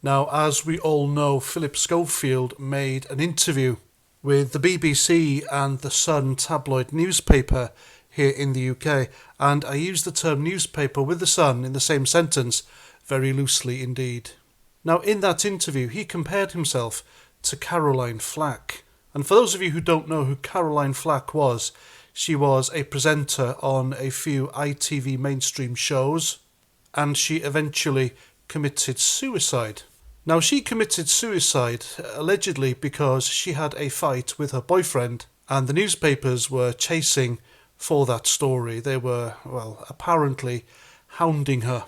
Now, as we all know, Philip Schofield made an interview with the BBC and the Sun tabloid newspaper here in the UK, and I use the term newspaper with the Sun in the same sentence very loosely indeed. Now, in that interview, he compared himself to Caroline Flack. And for those of you who don't know who Caroline Flack was, she was a presenter on a few ITV mainstream shows, and she eventually committed suicide. Now, she committed suicide allegedly because she had a fight with her boyfriend, and the newspapers were chasing for that story. They were, well, apparently hounding her.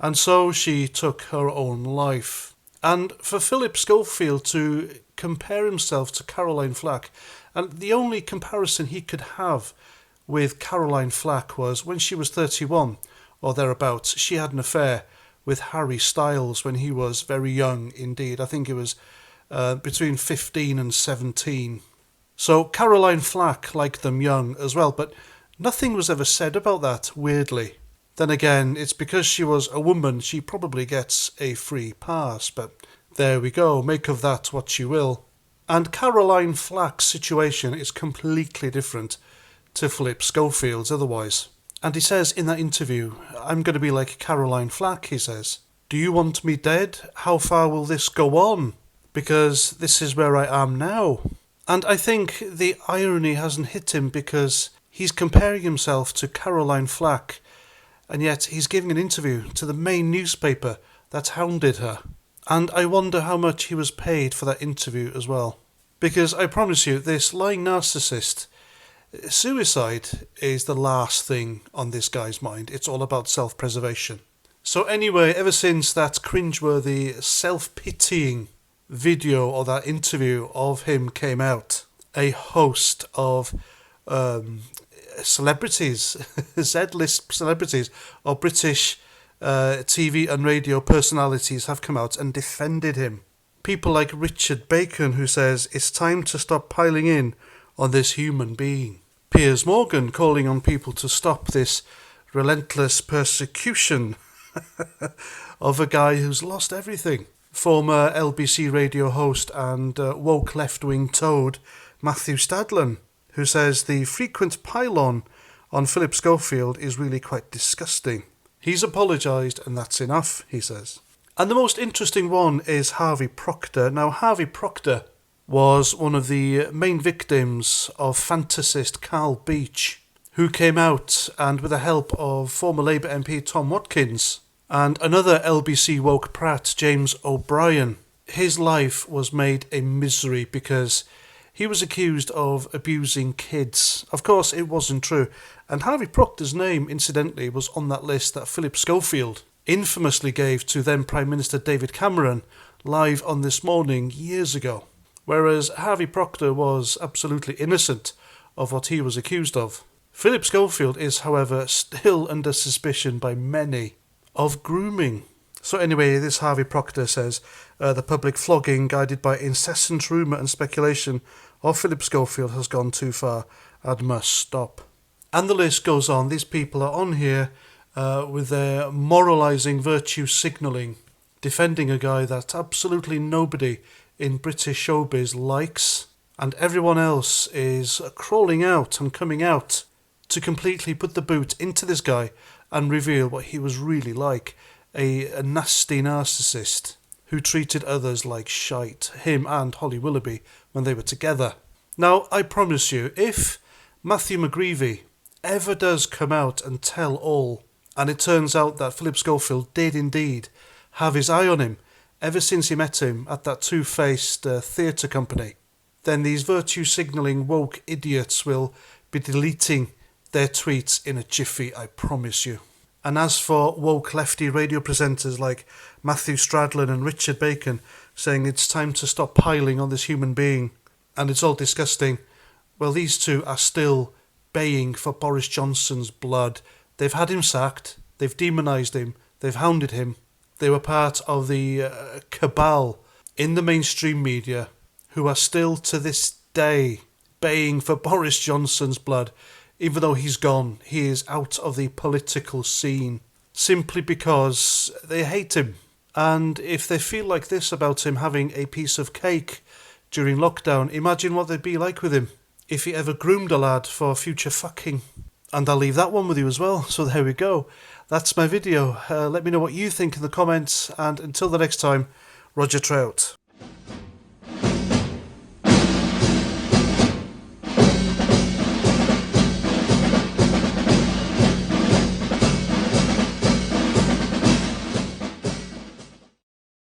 And so she took her own life. And for Philip Schofield to compare himself to Caroline Flack, and the only comparison he could have with Caroline Flack was when she was 31 or thereabouts, she had an affair with Harry Styles when he was very young indeed. I think it was between 15 and 17. So Caroline Flack liked them young as well, but nothing was ever said about that, weirdly. Then again, it's because she was a woman, she probably gets a free pass, but there we go, make of that what you will. And Caroline Flack's situation is completely different to Philip Schofield's otherwise. And he says in that interview, I'm going to be like Caroline Flack, he says. Do you want me dead? How far will this go on? Because this is where I am now. And I think the irony hasn't hit him because he's comparing himself to Caroline Flack, and yet he's giving an interview to the main newspaper that hounded her. And I wonder how much he was paid for that interview as well. Because I promise you, this lying narcissist, suicide is the last thing on this guy's mind. It's all about self-preservation. So anyway, ever since that cringeworthy, self-pitying video or that interview of him came out, a host of celebrities, Z-list celebrities, or British TV and radio personalities have come out and defended him. People like Richard Bacon, who says it's time to stop piling in on this human being. Piers Morgan calling on people to stop this relentless persecution of a guy who's lost everything. Former LBC radio host and woke left-wing toad Matthew Stadlen, who says the frequent pile-on Philip Schofield is really quite disgusting. He's apologised and that's enough, he says. And the most interesting one is Harvey Procter. Now, Harvey Procter was one of the main victims of fantasist Carl Beech, who came out and with the help of former Labour MP Tom Watkins and another LBC woke prat, James O'Brien, his life was made a misery because he was accused of abusing kids. Of course, it wasn't true. And Harvey Procter's name, incidentally, was on that list that Philip Schofield infamously gave to then Prime Minister David Cameron live on This Morning years ago. Whereas Harvey Procter was absolutely innocent of what he was accused of. Philip Schofield is, however, still under suspicion by many of grooming. So anyway, this Harvey Procter says, the public flogging guided by incessant rumour and speculation of Philip Schofield has gone too far and must stop. And the list goes on. These people are on here with their moralising virtue signalling, defending a guy that absolutely nobody in British showbiz likes, and everyone else is crawling out and coming out to completely put the boot into this guy and reveal what he was really like, a nasty narcissist who treated others like shite, him and Holly Willoughby when they were together. Now, I promise you, if Matthew McGreevy ever does come out and tell all, and it turns out that Philip Schofield did indeed have his eye on him ever since he met him at that two-faced theatre company, then these virtue-signalling woke idiots will be deleting their tweets in a jiffy, I promise you. And as for woke lefty radio presenters like Matthew Stradlin and Richard Bacon saying it's time to stop piling on this human being and it's all disgusting, well, these two are still baying for Boris Johnson's blood. They've had him sacked, they've demonised him, they've hounded him. They were part of the cabal in the mainstream media who are still to this day baying for Boris Johnson's blood. Even though he's gone, he is out of the political scene simply because they hate him. And if they feel like this about him having a piece of cake during lockdown, imagine what they'd be like with him if he ever groomed a lad for future fucking. And I'll leave that one with you as well. So there we go. That's my video. Let me know what you think in the comments. And until the next time, Roger Trout.